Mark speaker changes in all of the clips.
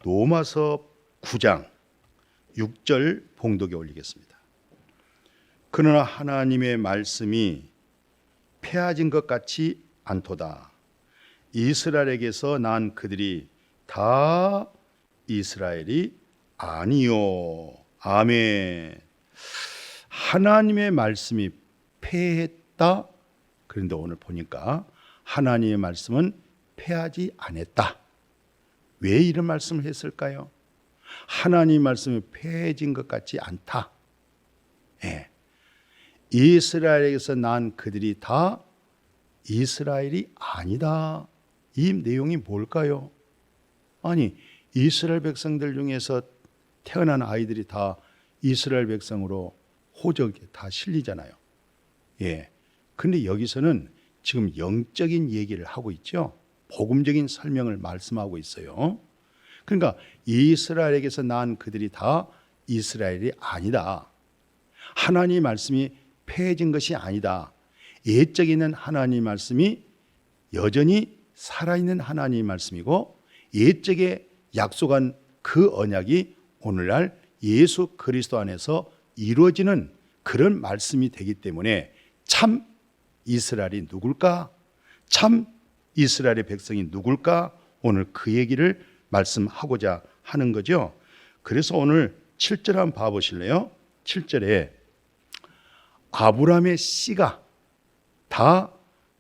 Speaker 1: 로마서 9장 6절 봉독에 올리겠습니다. 그러나 하나님의 말씀이 폐하진 것 같지 않도다. 이스라엘에게서 난 그들이 다 이스라엘이 아니요. 아멘. 하나님의 말씀이 폐했다. 그런데 오늘 보니까 하나님의 말씀은 폐하지 않았다. 왜 이런 말씀을 했을까요? 하나님의 말씀이 폐해진 것 같지 않다. 예. 이스라엘에게서 난 그들이 다 이스라엘이 아니다. 이 내용이 뭘까요? 아니, 이스라엘 백성들 중에서 태어난 아이들이 다 이스라엘 백성으로 호적에 다 실리잖아요. 예. 근데 여기서는 지금 영적인 얘기를 하고 있죠. 복음적인 설명을 말씀하고 있어요. 그러니까 이스라엘에게서 난 그들이 다 이스라엘이 아니다. 하나님의 말씀이 폐해진 것이 아니다. 옛적에 있는 하나님의 말씀이 여전히 살아있는 하나님의 말씀이고, 옛적에 약속한 그 언약이 오늘날 예수 그리스도 안에서 이루어지는 그런 말씀이 되기 때문에 참 이스라엘이 누굴까? 참 이스라엘의 백성이 누굴까? 오늘 그 얘기를 말씀하고자 하는 거죠. 그래서 오늘 7절 한번 봐보실래요? 7절에 아브라함의 씨가 다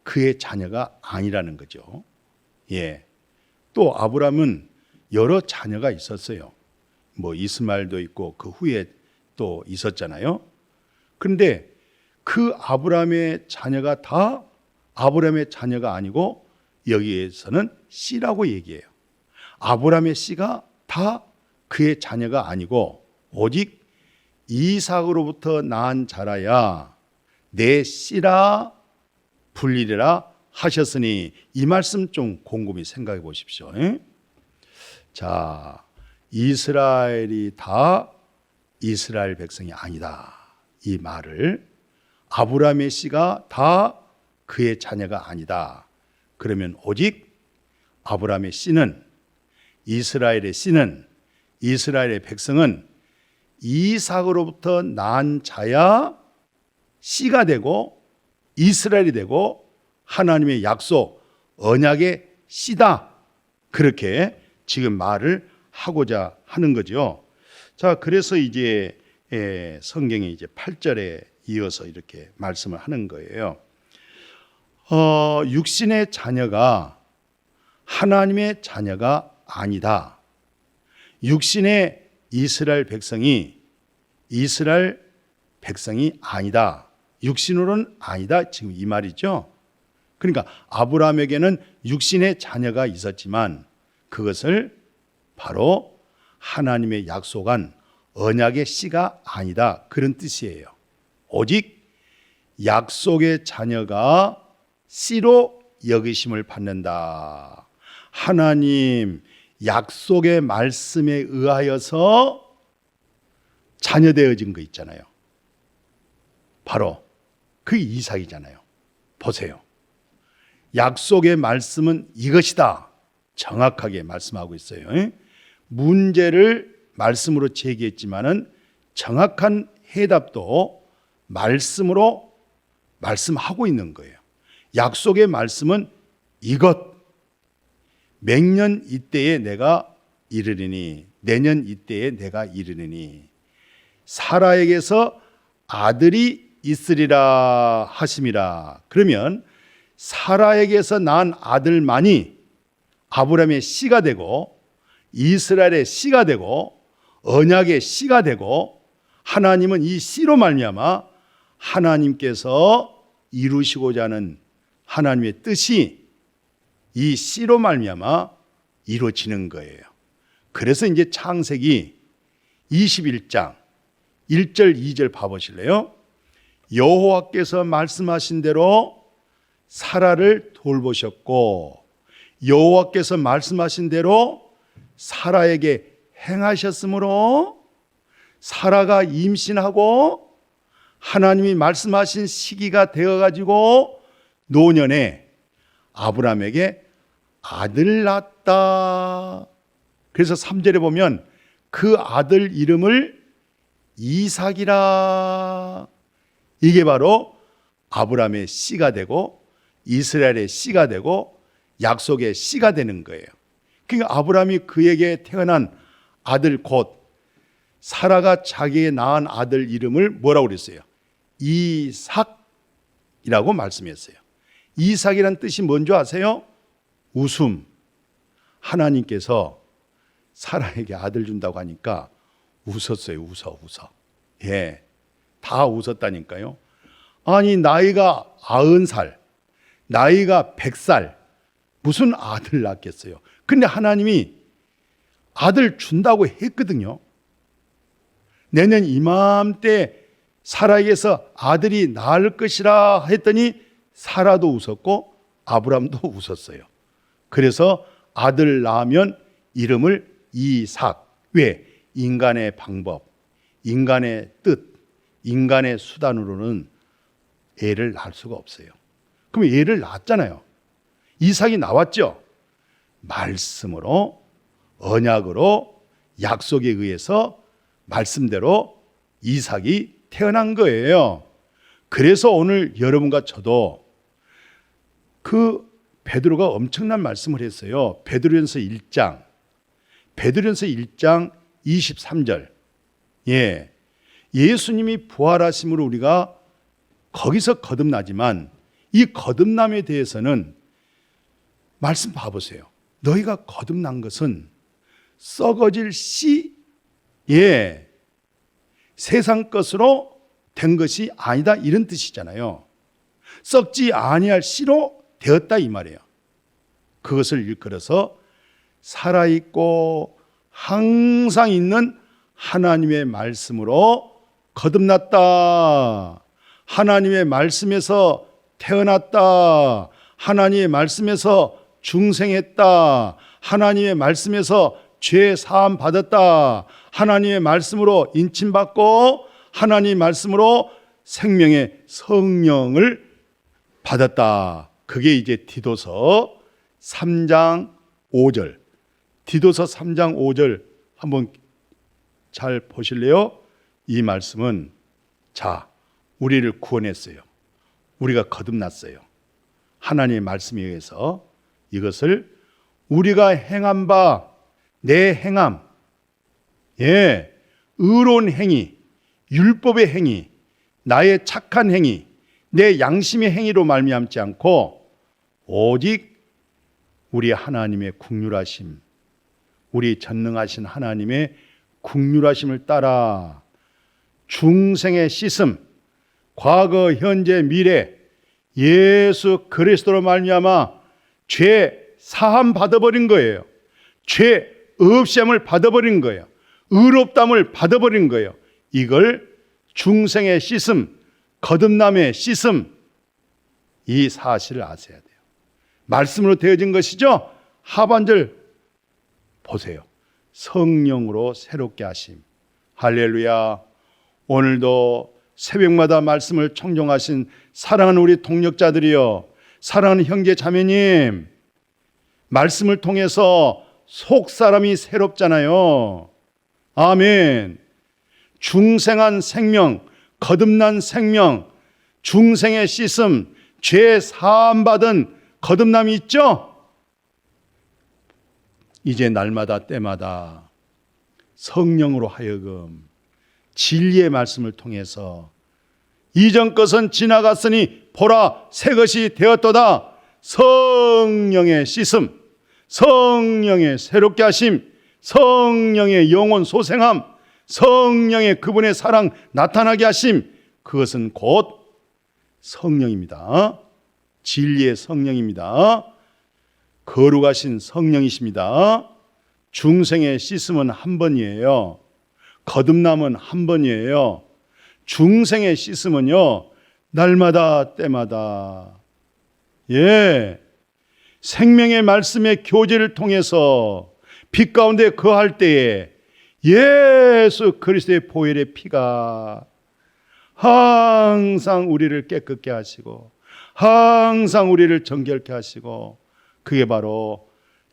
Speaker 1: 그의 자녀가 아니라는 거죠. 예. 또 아브라함은 여러 자녀가 있었어요. 뭐 이스마엘도 있고 그 후에 또 있었잖아요. 그런데 그 아브라함의 자녀가 다 아브라함의 자녀가 아니고 여기에서는 씨라고 얘기해요. 아브라함의 씨가 다 그의 자녀가 아니고 오직 이삭으로부터 낳은 자라야 내 씨라 불리리라 하셨으니, 이 말씀 좀 곰곰이 생각해 보십시오. 자, 이스라엘이 다 이스라엘 백성이 아니다. 이 말을 아브라함의 씨가 다 그의 자녀가 아니다. 그러면 오직 아브라함의 씨는, 이스라엘의 씨는, 이스라엘의 백성은 이삭으로부터 난 자야 씨가 되고 이스라엘이 되고 하나님의 약속, 언약의 씨다. 그렇게 지금 말을 하고자 하는 거죠. 자, 그래서 이제 성경에 이제 8절에 이어서 이렇게 말씀을 하는 거예요. 육신의 자녀가 하나님의 자녀가 아니다. 육신의 이스라엘 백성이 이스라엘 백성이 아니다. 육신으로는 아니다. 지금 이 말이죠. 그러니까 아브라함에게는 육신의 자녀가 있었지만 그것을 바로 하나님의 약속한 언약의 씨가 아니다. 그런 뜻이에요. 오직 약속의 자녀가 씨로 여기심을 받는다. 하나님 약속의 말씀에 의하여서 자녀되어진 거 있잖아요. 바로 그 이삭이잖아요. 보세요. 약속의 말씀은 이것이다. 정확하게 말씀하고 있어요. 문제를 말씀으로 제기했지만은 정확한 해답도 말씀으로 말씀하고 있는 거예요. 약속의 말씀은 이것. 맹년 이때에 내가 이르리니, 내년 이때에 내가 이르리니, 사라에게서 아들이 있으리라 하심이라. 그러면 사라에게서 난 아들만이 아브라함의 씨가 되고 이스라엘의 씨가 되고 언약의 씨가 되고, 하나님은 이 씨로 말미암아 하나님께서 이루시고자 하는 하나님의 뜻이 이 씨로 말미암아 이루어지는 거예요. 그래서 이제 창세기 21장 1절 2절 봐보실래요? 여호와께서 말씀하신 대로 사라를 돌보셨고 여호와께서 말씀하신 대로 사라에게 행하셨으므로 사라가 임신하고 하나님이 말씀하신 시기가 되어가지고 노년에 아브라함에게 아들 낳았다. 그래서 3절에 보면 그 아들 이름을 이삭이라. 이게 바로 아브라함의 씨가 되고 이스라엘의 씨가 되고 약속의 씨가 되는 거예요. 그러니까 아브라함이 그에게 태어난 아들 곧 사라가 자기의 낳은 아들 이름을 뭐라고 그랬어요? 이삭이라고 말씀했어요. 이삭이란 뜻이 뭔지 아세요? 웃음. 하나님께서 사라에게 아들 준다고 하니까 웃었어요. 웃어. 예, 다 웃었다니까요. 아니 나이가 90살, 나이가 100살 무슨 아들 낳겠어요. 근데 하나님이 아들 준다고 했거든요. 내년 이맘때 사라에게서 아들이 낳을 것이라 했더니 사라도 웃었고 아브람도 웃었어요. 그래서 아들 낳으면 이름을 이삭. 왜? 인간의 방법, 인간의 뜻, 인간의 수단으로는 애를 낳을 수가 없어요. 그럼 애를 낳았잖아요. 이삭이 나왔죠. 말씀으로, 언약으로, 약속에 의해서 말씀대로 이삭이 태어난 거예요. 그래서 오늘 여러분과 저도 그 베드로가 엄청난 말씀을 했어요. 베드로전서 1장 23절. 예, 예수님이 부활하심으로 우리가 거기서 거듭나지만 이 거듭남에 대해서는 말씀 봐보세요. 너희가 거듭난 것은 썩어질 씨, 예, 세상 것으로 된 것이 아니다, 이런 뜻이잖아요. 썩지 아니할 씨로 되었다 이 말이에요. 그것을 일컬어서 살아있고 항상 있는 하나님의 말씀으로 거듭났다. 하나님의 말씀에서 태어났다. 하나님의 말씀에서 중생했다. 하나님의 말씀에서 죄 사함 받았다. 하나님의 말씀으로 인침받고 하나님의 말씀으로 생명의 성령을 받았다. 그게 이제 디도서 3장 5절. 디도서 3장 5절 한번 잘 보실래요? 이 말씀은 자, 우리를 구원했어요. 우리가 거듭났어요. 하나님의 말씀에 의해서 이것을 우리가 행한 바 내 행함, 예, 의로운 행위, 율법의 행위, 나의 착한 행위, 내 양심의 행위로 말미암지 않고 오직 우리 하나님의 긍휼하심, 우리 전능하신 하나님의 긍휼하심을 따라 중생의 씻음, 과거, 현재, 미래 예수 그리스도로 말미암아 죄 사함 받아버린 거예요. 죄 없앰을 받아버린 거예요. 의롭담을 받아버린 거예요. 이걸 중생의 씻음, 거듭남의 씻음, 이 사실을 아셔야 돼요. 말씀으로 되어진 것이죠. 하반절 보세요. 성령으로 새롭게 하심. 할렐루야. 오늘도 새벽마다 말씀을 청종하신 사랑하는 우리 동역자들이여, 사랑하는 형제 자매님, 말씀을 통해서 속 사람이 새롭잖아요. 아멘. 중생한 생명, 거듭난 생명, 중생의 씻음, 죄 사함 받은 거듭남이 있죠. 이제 날마다 때마다 성령으로 하여금 진리의 말씀을 통해서 이전 것은 지나갔으니 보라 새 것이 되었도다. 성령의 씻음, 성령의 새롭게 하심, 성령의 영혼 소생함, 성령의 그분의 사랑 나타나게 하심, 그것은 곧 성령입니다. 진리의 성령입니다. 거룩하신 성령이십니다. 중생의 씻음은 한 번이에요. 거듭남은 한 번이에요. 중생의 씻음은요, 날마다 때마다, 예, 생명의 말씀의 교제를 통해서 빛 가운데 거할 때에 예수 그리스도의 보혈의 피가 항상 우리를 깨끗게 하시고 항상 우리를 정결케 하시고, 그게 바로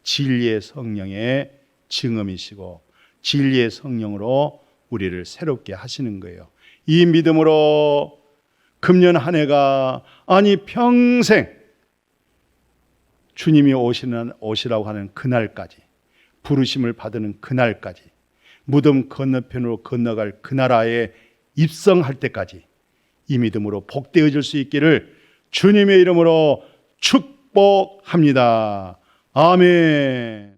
Speaker 1: 진리의 성령의 증언이시고 진리의 성령으로 우리를 새롭게 하시는 거예요. 이 믿음으로 금년 한 해가 아니 평생 주님이 오시라고 하는 그날까지, 부르심을 받는 그날까지, 무덤 건너편으로 건너갈 그 나라에 입성할 때까지 이 믿음으로 복되어질 수 있기를 주님의 이름으로 축복합니다. 아멘.